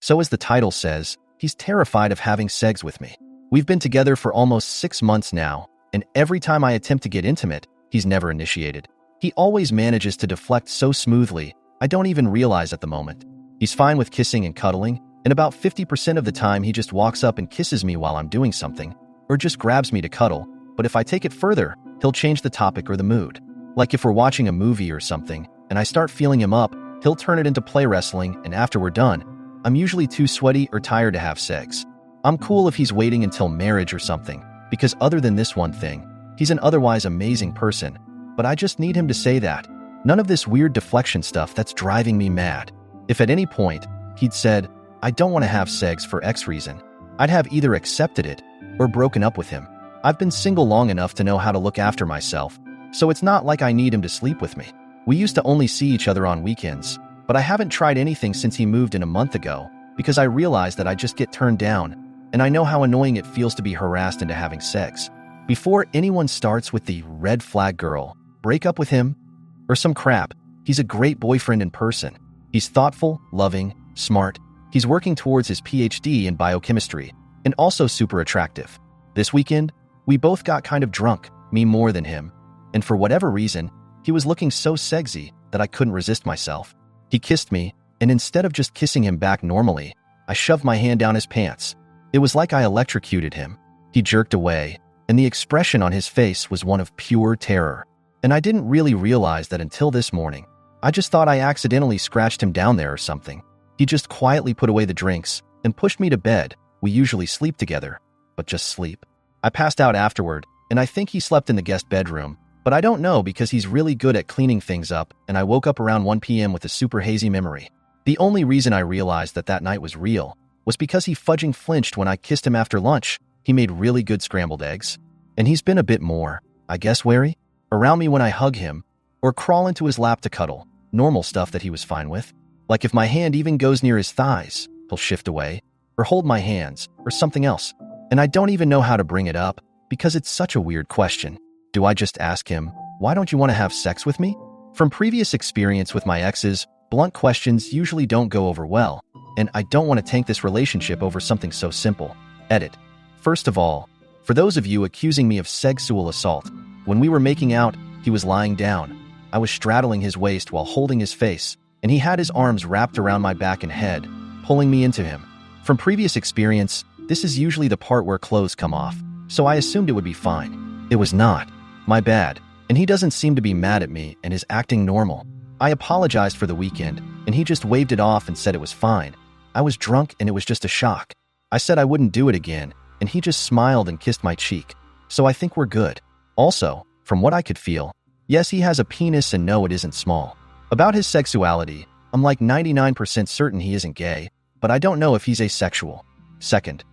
So as the title says, he's terrified of having sex with me. We've been together for almost 6 months now, and every time I attempt to get intimate, he's never initiated. He always manages to deflect so smoothly, I don't even realize at the moment. He's fine with kissing and cuddling, and about 50% of the time he just walks up and kisses me while I'm doing something, or just grabs me to cuddle, but if I take it further, he'll change the topic or the mood. Like if we're watching a movie or something, and I start feeling him up, he'll turn it into play wrestling, and after we're done, I'm usually too sweaty or tired to have sex. I'm cool if he's waiting until marriage or something, because other than this one thing, he's an otherwise amazing person, but I just need him to say that. None of this weird deflection stuff that's driving me mad. If at any point, he'd said, I don't want to have sex for X reason, I'd have either accepted it or broken up with him. I've been single long enough to know how to look after myself, so it's not like I need him to sleep with me. We used to only see each other on weekends, but I haven't tried anything since he moved in a month ago because I realized that I just get turned down, and I know how annoying it feels to be harassed into having sex. Before anyone starts with the red flag girl, break up with him, or some crap, he's a great boyfriend in person. He's thoughtful, loving, smart. He's working towards his PhD in biochemistry, and also super attractive. This weekend, we both got kind of drunk, me more than him, and for whatever reason, he was looking so sexy that I couldn't resist myself. He kissed me, and instead of just kissing him back normally, I shoved my hand down his pants. It was like I electrocuted him. He jerked away, and the expression on his face was one of pure terror. And I didn't really realize that until this morning. I just thought I accidentally scratched him down there or something. He just quietly put away the drinks and pushed me to bed. We usually sleep together, but just sleep. I passed out afterward, and I think he slept in the guest bedroom, but I don't know because he's really good at cleaning things up, and I woke up around 1 p.m. with a super hazy memory. The only reason I realized that that night was real was because he fudging flinched when I kissed him after lunch. He made really good scrambled eggs, and he's been a bit more, I guess, wary around me when I hug him or crawl into his lap to cuddle. Normal stuff that he was fine with. Like if my hand even goes near his thighs, he'll shift away or hold my hands or something else. And I don't even know how to bring it up because it's such a weird question. Do I just ask him, why don't you want to have sex with me? From previous experience with my exes, blunt questions usually don't go over well, and I don't want to tank this relationship over something so simple. Edit. First of all, for those of you accusing me of sexual assault, when we were making out, he was lying down. I was straddling his waist while holding his face, and he had his arms wrapped around my back and head, pulling me into him. From previous experience, this is usually the part where clothes come off, so I assumed it would be fine. It was not. My bad. And he doesn't seem to be mad at me and is acting normal. I apologized for the weekend, and he just waved it off and said it was fine. I was drunk and it was just a shock. I said I wouldn't do it again, and he just smiled and kissed my cheek. So I think we're good. Also, from what I could feel, yes, he has a penis and no, it isn't small. About his sexuality, I'm like 99% certain he isn't gay, but I don't know if he's asexual. Second,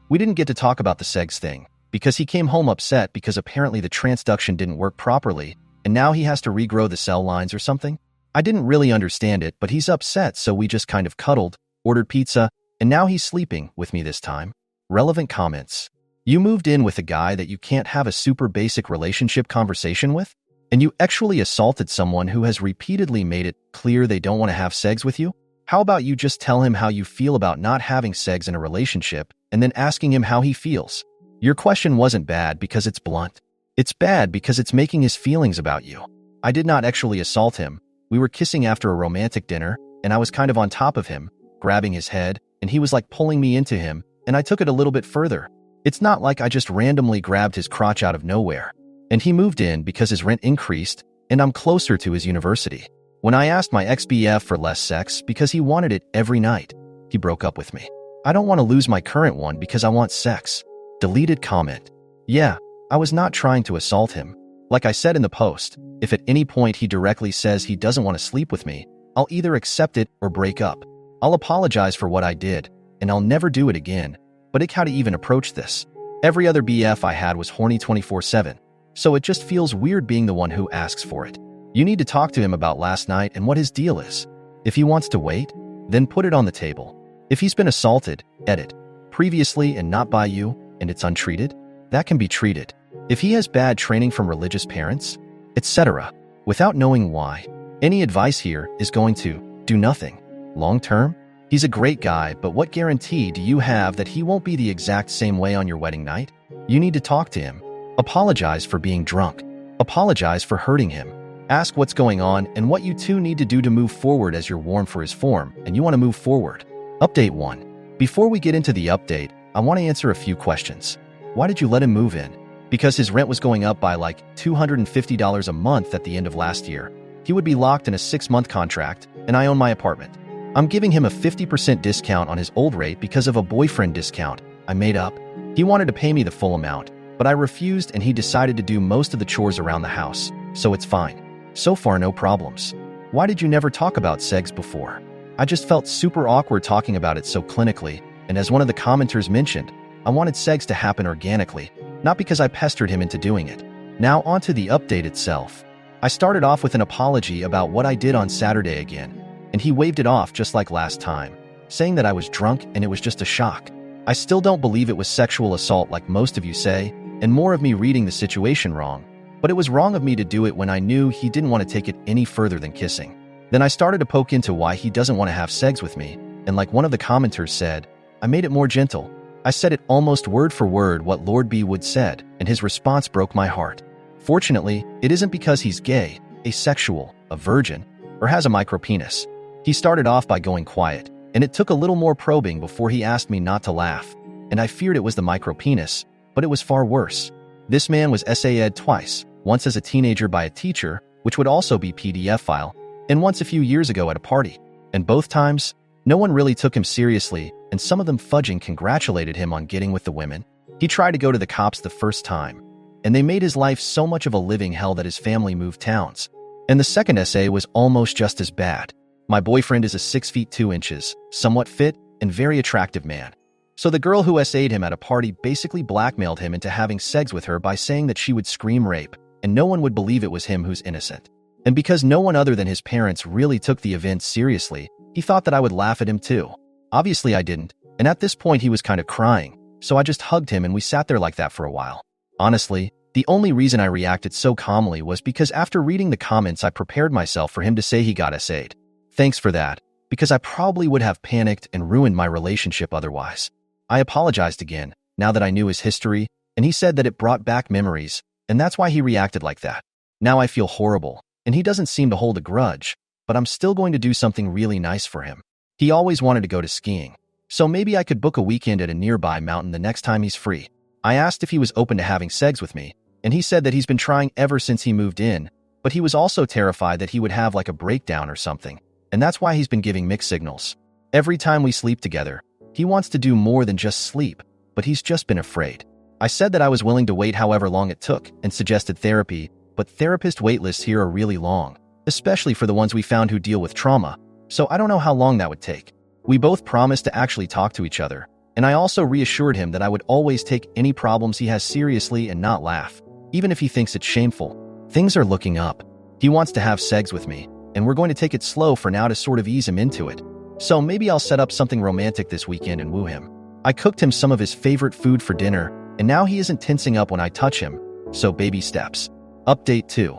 we didn't get to talk about the segs thing, because he came home upset because apparently the transduction didn't work properly, and now he has to regrow the cell lines or something. I didn't really understand it, but he's upset, so we just kind of cuddled, ordered pizza, and now he's sleeping with me this time. Relevant comments. You moved in with a guy that you can't have a super basic relationship conversation with? And you actually assaulted someone who has repeatedly made it clear they don't want to have sex with you? How about you just tell him how you feel about not having sex in a relationship and then asking him how he feels? Your question wasn't bad because it's blunt. It's bad because it's making his feelings about you. I did not actually assault him. We were kissing after a romantic dinner, and I was kind of on top of him, grabbing his head, and he was like pulling me into him, and I took it a little bit further. It's not like I just randomly grabbed his crotch out of nowhere. And he moved in because his rent increased, and I'm closer to his university. When I asked my ex-BF for less sex because he wanted it every night, he broke up with me. I don't want to lose my current one because I want sex. Deleted comment. Yeah, I was not trying to assault him. Like I said in the post, if at any point he directly says he doesn't want to sleep with me, I'll either accept it or break up. I'll apologize for what I did, and I'll never do it again. But how to even approach this? Every other BF I had was horny 24/7, so it just feels weird being the one who asks for it. You need to talk to him about last night and what his deal is. If he wants to wait, then put it on the table. If he's been assaulted, edit, previously and not by you, and it's untreated, that can be treated. If he has bad training from religious parents, etc., without knowing why, any advice here is going to do nothing. Long term, He's a great guy, but what guarantee do you have that he won't be the exact same way on your wedding night? You need to talk to him. Apologize for being drunk. Apologize for hurting him. Ask what's going on and what you two need to do to move forward, as you're warm for his form and you want to move forward. Update 1. Before we get into the update, I want to answer a few questions. Why did you let him move in? Because his rent was going up by like $250 a month at the end of last year. He would be locked in a 6-month contract, and I own my apartment. I'm giving him a 50% discount on his old rate because of a boyfriend discount I made up. He wanted to pay me the full amount, but I refused, and he decided to do most of the chores around the house, so it's fine. So far, no problems. Why did you never talk about sex before? I just felt super awkward talking about it so clinically, and as one of the commenters mentioned, I wanted sex to happen organically, not because I pestered him into doing it. Now onto the update itself. I started off with an apology about what I did on Saturday again, and he waved it off just like last time, saying that I was drunk and it was just a shock. I still don't believe it was sexual assault like most of you say, and more of me reading the situation wrong, but it was wrong of me to do it when I knew he didn't want to take it any further than kissing. Then I started to poke into why he doesn't want to have sex with me, and like one of the commenters said, I made it more gentle. I said it almost word for word what Lord B would said, and his response broke my heart. Fortunately, it isn't because he's gay, asexual, a virgin, or has a micropenis. He started off by going quiet, and it took a little more probing before he asked me not to laugh, and I feared it was the micropenis, but it was far worse. This man was SA'd twice, once as a teenager by a teacher, which would also be PDF file, and once a few years ago at a party. And both times, no one really took him seriously, and some of them fudging congratulated him on getting with the women. He tried to go to the cops the first time, and they made his life so much of a living hell that his family moved towns. And the second SA was almost just as bad. My boyfriend is a 6 feet 2 inches, somewhat fit, and very attractive man. So the girl who SA'd him at a party basically blackmailed him into having sex with her by saying that she would scream rape, and no one would believe it was him who's innocent. And because no one other than his parents really took the event seriously, he thought that I would laugh at him too. Obviously I didn't, and at this point he was kind of crying, so I just hugged him and we sat there like that for a while. Honestly, the only reason I reacted so calmly was because after reading the comments I prepared myself for him to say he got SA'd. Thanks for that, because I probably would have panicked and ruined my relationship otherwise. I apologized again, now that I knew his history, and he said that it brought back memories, and that's why he reacted like that. Now I feel horrible, and he doesn't seem to hold a grudge, but I'm still going to do something really nice for him. He always wanted to go to skiing, so maybe I could book a weekend at a nearby mountain the next time he's free. I asked if he was open to having sex with me, and he said that he's been trying ever since he moved in, but he was also terrified that he would have like a breakdown or something, and that's why he's been giving mixed signals. Every time we sleep together, he wants to do more than just sleep, but he's just been afraid. I said that I was willing to wait however long it took and suggested therapy, but therapist wait lists here are really long, especially for the ones we found who deal with trauma, so I don't know how long that would take. We both promised to actually talk to each other, and I also reassured him that I would always take any problems he has seriously and not laugh, even if he thinks it's shameful. Things are looking up. He wants to have sex with me, and we're going to take it slow for now to sort of ease him into it. So maybe I'll set up something romantic this weekend and woo him. I cooked him some of his favorite food for dinner, and now he isn't tensing up when I touch him, so baby steps. Update 2.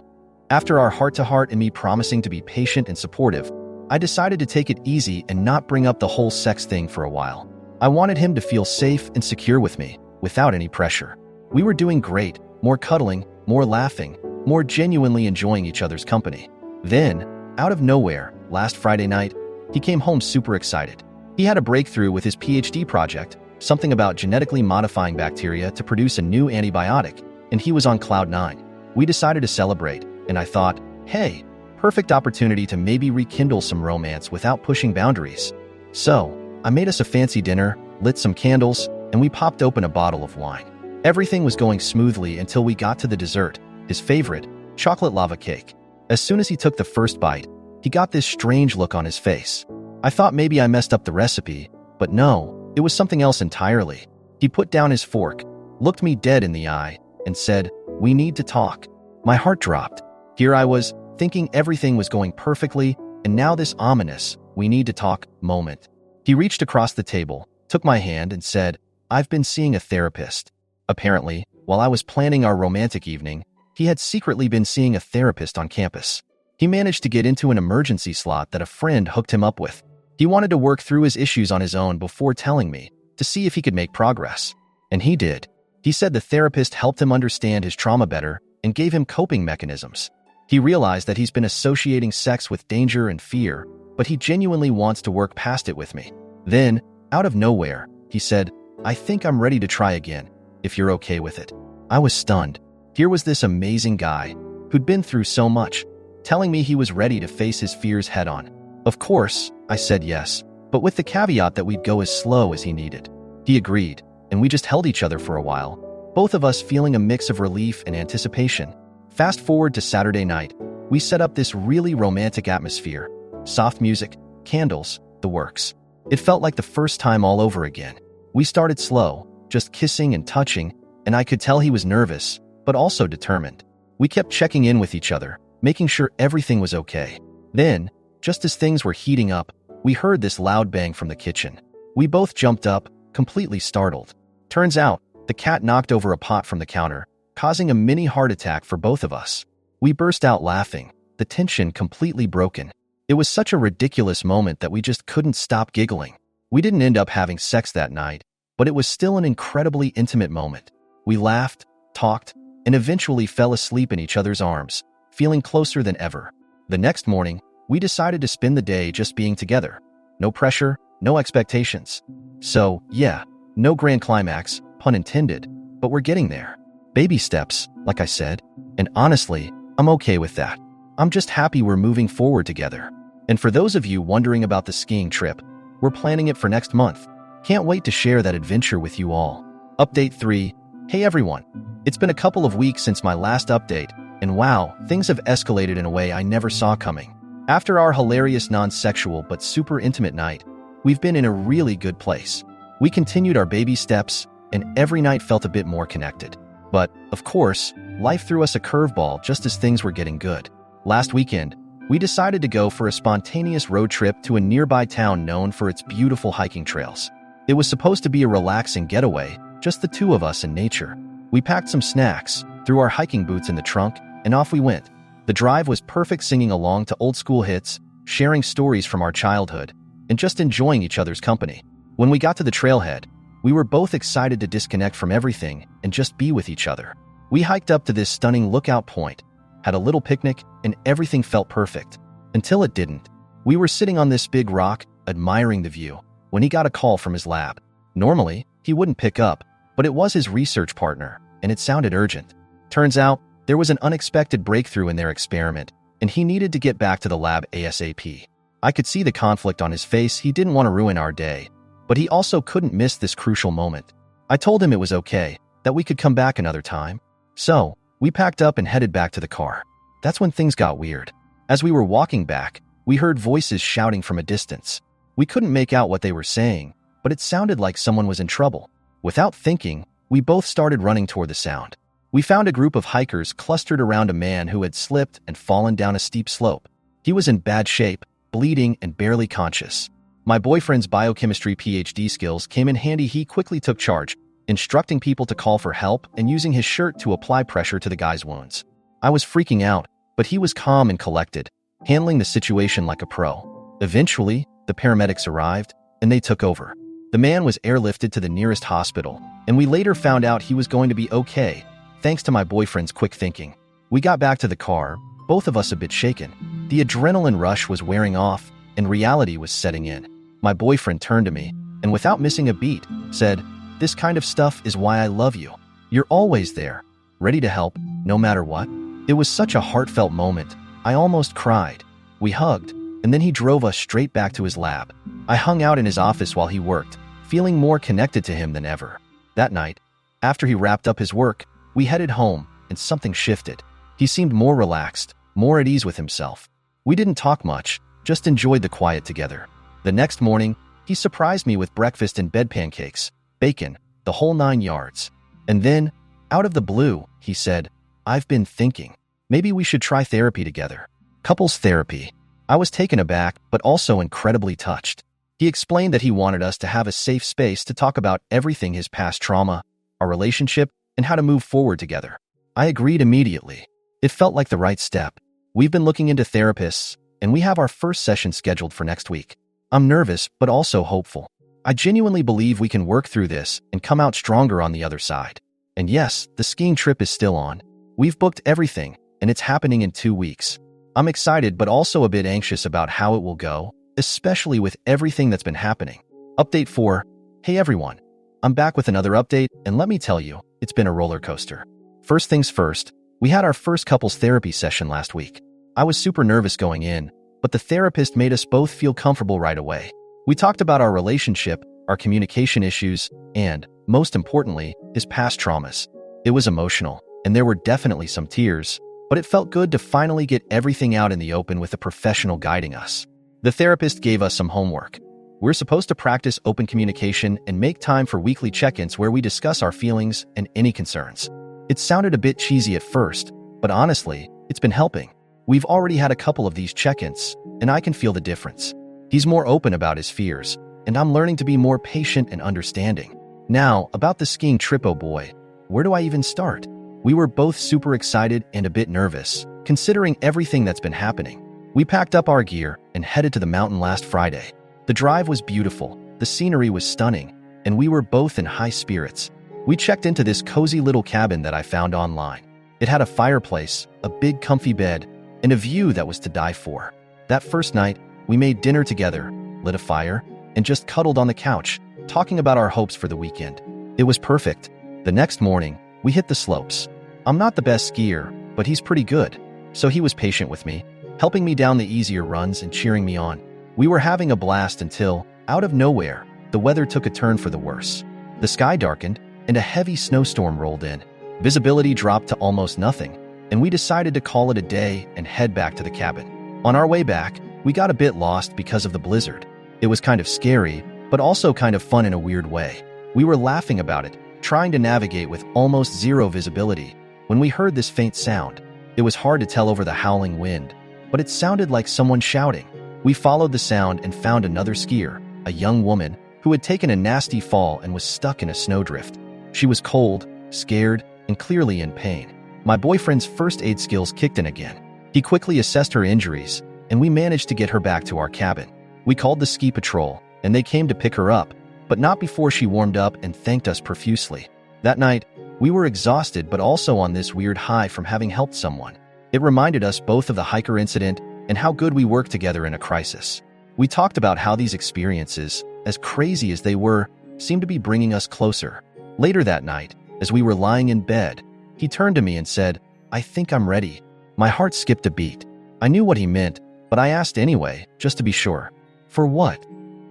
After our heart-to-heart and me promising to be patient and supportive, I decided to take it easy and not bring up the whole sex thing for a while. I wanted him to feel safe and secure with me, without any pressure. We were doing great, more cuddling, more laughing, more genuinely enjoying each other's company. Then, out of nowhere, last Friday night, he came home super excited. He had a breakthrough with his PhD project, something about genetically modifying bacteria to produce a new antibiotic, and he was on cloud 9. We decided to celebrate, and I thought, hey, perfect opportunity to maybe rekindle some romance without pushing boundaries. So, I made us a fancy dinner, lit some candles, and we popped open a bottle of wine. Everything was going smoothly until we got to the dessert, his favorite, chocolate lava cake. As soon as he took the first bite, he got this strange look on his face. I thought maybe I messed up the recipe, but no, it was something else entirely. He put down his fork, looked me dead in the eye, and said, "We need to talk." My heart dropped. Here I was, thinking everything was going perfectly, and now this ominous, "we need to talk" moment. He reached across the table, took my hand, and said, "I've been seeing a therapist." Apparently, while I was planning our romantic evening, he had secretly been seeing a therapist on campus. He managed to get into an emergency slot that a friend hooked him up with. He wanted to work through his issues on his own before telling me, to see if he could make progress. And he did. He said the therapist helped him understand his trauma better and gave him coping mechanisms. He realized that he's been associating sex with danger and fear, but he genuinely wants to work past it with me. Then, out of nowhere, he said, "I think I'm ready to try again, if you're okay with it." I was stunned. Here was this amazing guy, who'd been through so much, telling me he was ready to face his fears head-on. Of course, I said yes, but with the caveat that we'd go as slow as he needed. He agreed, and we just held each other for a while, both of us feeling a mix of relief and anticipation. Fast forward to Saturday night, we set up this really romantic atmosphere. Soft music, candles, the works. It felt like the first time all over again. We started slow, just kissing and touching, and I could tell he was nervous, but also determined. We kept checking in with each other, making sure everything was okay. Then, just as things were heating up, we heard this loud bang from the kitchen. We both jumped up, completely startled. Turns out, the cat knocked over a pot from the counter, causing a mini heart attack for both of us. We burst out laughing, the tension completely broken. It was such a ridiculous moment that we just couldn't stop giggling. We didn't end up having sex that night, but it was still an incredibly intimate moment. We laughed, talked, and eventually fell asleep in each other's arms, feeling closer than ever. The next morning, we decided to spend the day just being together. No pressure, no expectations. So, yeah, no grand climax, pun intended, but we're getting there. Baby steps, like I said, and honestly, I'm okay with that. I'm just happy we're moving forward together. And for those of you wondering about the skiing trip, we're planning it for next month. Can't wait to share that adventure with you all. Update 3. Hey everyone. It's been a couple of weeks since my last update, and wow, things have escalated in a way I never saw coming. After our hilarious non-sexual but super intimate night, we've been in a really good place. We continued our baby steps, and every night felt a bit more connected. But, of course, life threw us a curveball just as things were getting good. Last weekend, we decided to go for a spontaneous road trip to a nearby town known for its beautiful hiking trails. It was supposed to be a relaxing getaway, just the two of us in nature. We packed some snacks, threw our hiking boots in the trunk, and off we went. The drive was perfect, singing along to old school hits, sharing stories from our childhood, and just enjoying each other's company. When we got to the trailhead, we were both excited to disconnect from everything and just be with each other. We hiked up to this stunning lookout point, had a little picnic, and everything felt perfect. Until it didn't. We were sitting on this big rock, admiring the view, when he got a call from his lab. Normally, he wouldn't pick up, but it was his research partner, and it sounded urgent. Turns out, there was an unexpected breakthrough in their experiment, and he needed to get back to the lab ASAP. I could see the conflict on his face. He didn't want to ruin our day, but he also couldn't miss this crucial moment. I told him it was okay, that we could come back another time. So, we packed up and headed back to the car. That's when things got weird. As we were walking back, we heard voices shouting from a distance. We couldn't make out what they were saying, but it sounded like someone was in trouble. Without thinking, we both started running toward the sound. We found a group of hikers clustered around a man who had slipped and fallen down a steep slope. He was in bad shape, bleeding and barely conscious. My boyfriend's biochemistry PhD skills came in handy. He quickly took charge, instructing people to call for help and using his shirt to apply pressure to the guy's wounds. I was freaking out, but he was calm and collected, handling the situation like a pro. Eventually, the paramedics arrived, and they took over. The man was airlifted to the nearest hospital, and we later found out he was going to be okay, thanks to my boyfriend's quick thinking. We got back to the car, both of us a bit shaken. The adrenaline rush was wearing off, and reality was setting in. My boyfriend turned to me, and without missing a beat, said, "This kind of stuff is why I love you. You're always there, ready to help, no matter what." It was such a heartfelt moment. I almost cried. We hugged, and then he drove us straight back to his lab. I hung out in his office while he worked, feeling more connected to him than ever. That night, after he wrapped up his work, we headed home, and something shifted. He seemed more relaxed, more at ease with himself. We didn't talk much, just enjoyed the quiet together. The next morning, he surprised me with breakfast and bed pancakes, bacon, the whole 9 yards. And then, out of the blue, he said, "I've been thinking, maybe we should try therapy together." Couples therapy. I was taken aback, but also incredibly touched. He explained that he wanted us to have a safe space to talk about everything: his past trauma, our relationship, and how to move forward together. I agreed immediately. It felt like the right step. We've been looking into therapists, and we have our first session scheduled for next week. I'm nervous, but also hopeful. I genuinely believe we can work through this and come out stronger on the other side. And yes, the skiing trip is still on. We've booked everything, and it's happening in 2 weeks. I'm excited but also a bit anxious about how it will go, especially with everything that's been happening. Update 4. Hey everyone. I'm back with another update, and let me tell you, it's been a roller coaster. First things first, we had our first couples therapy session last week. I was super nervous going in, but the therapist made us both feel comfortable right away. We talked about our relationship, our communication issues, and, most importantly, his past traumas. It was emotional, and there were definitely some tears, but it felt good to finally get everything out in the open with a professional guiding us. The therapist gave us some homework. We're supposed to practice open communication and make time for weekly check-ins where we discuss our feelings and any concerns. It sounded a bit cheesy at first, but honestly, it's been helping. We've already had a couple of these check-ins, and I can feel the difference. He's more open about his fears, and I'm learning to be more patient and understanding. Now, about the skiing trip, oh boy, where do I even start? We were both super excited and a bit nervous, considering everything that's been happening. We packed up our gear and headed to the mountain last Friday. The drive was beautiful, the scenery was stunning, and we were both in high spirits. We checked into this cozy little cabin that I found online. It had a fireplace, a big comfy bed, and a view that was to die for. That first night, we made dinner together, lit a fire, and just cuddled on the couch, talking about our hopes for the weekend. It was perfect. The next morning, we hit the slopes. I'm not the best skier, but he's pretty good, so he was patient with me, helping me down the easier runs and cheering me on. We were having a blast until, out of nowhere, the weather took a turn for the worse. The sky darkened, and a heavy snowstorm rolled in. Visibility dropped to almost nothing, and we decided to call it a day and head back to the cabin. On our way back, we got a bit lost because of the blizzard. It was kind of scary, but also kind of fun in a weird way. We were laughing about it, trying to navigate with almost zero visibility, when we heard this faint sound. It was hard to tell over the howling wind, but it sounded like someone shouting. We followed the sound and found another skier, a young woman, who had taken a nasty fall and was stuck in a snowdrift. She was cold, scared, and clearly in pain. My boyfriend's first aid skills kicked in again. He quickly assessed her injuries, and we managed to get her back to our cabin. We called the ski patrol, and they came to pick her up, but not before she warmed up and thanked us profusely. That night, we were exhausted but also on this weird high from having helped someone. It reminded us both of the hiker incident and how good we work together in a crisis. We talked about how these experiences, as crazy as they were, seemed to be bringing us closer. Later that night, as we were lying in bed, he turned to me and said, "I think I'm ready." My heart skipped a beat. I knew what he meant, but I asked anyway, just to be sure. "For what?"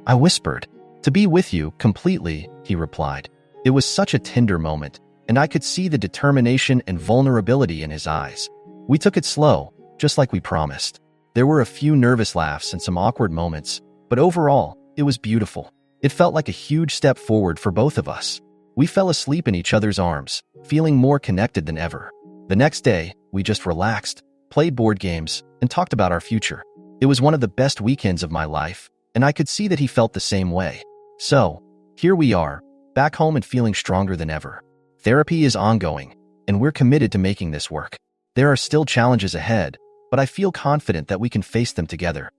I whispered. "To be with you, completely," he replied. It was such a tender moment, and I could see the determination and vulnerability in his eyes. We took it slow, just like we promised. There were a few nervous laughs and some awkward moments, but overall, it was beautiful. It felt like a huge step forward for both of us. We fell asleep in each other's arms, feeling more connected than ever. The next day, we just relaxed, played board games, and talked about our future. It was one of the best weekends of my life, and I could see that he felt the same way. So, here we are, back home and feeling stronger than ever. Therapy is ongoing, and we're committed to making this work. There are still challenges ahead, but I feel confident that we can face them together.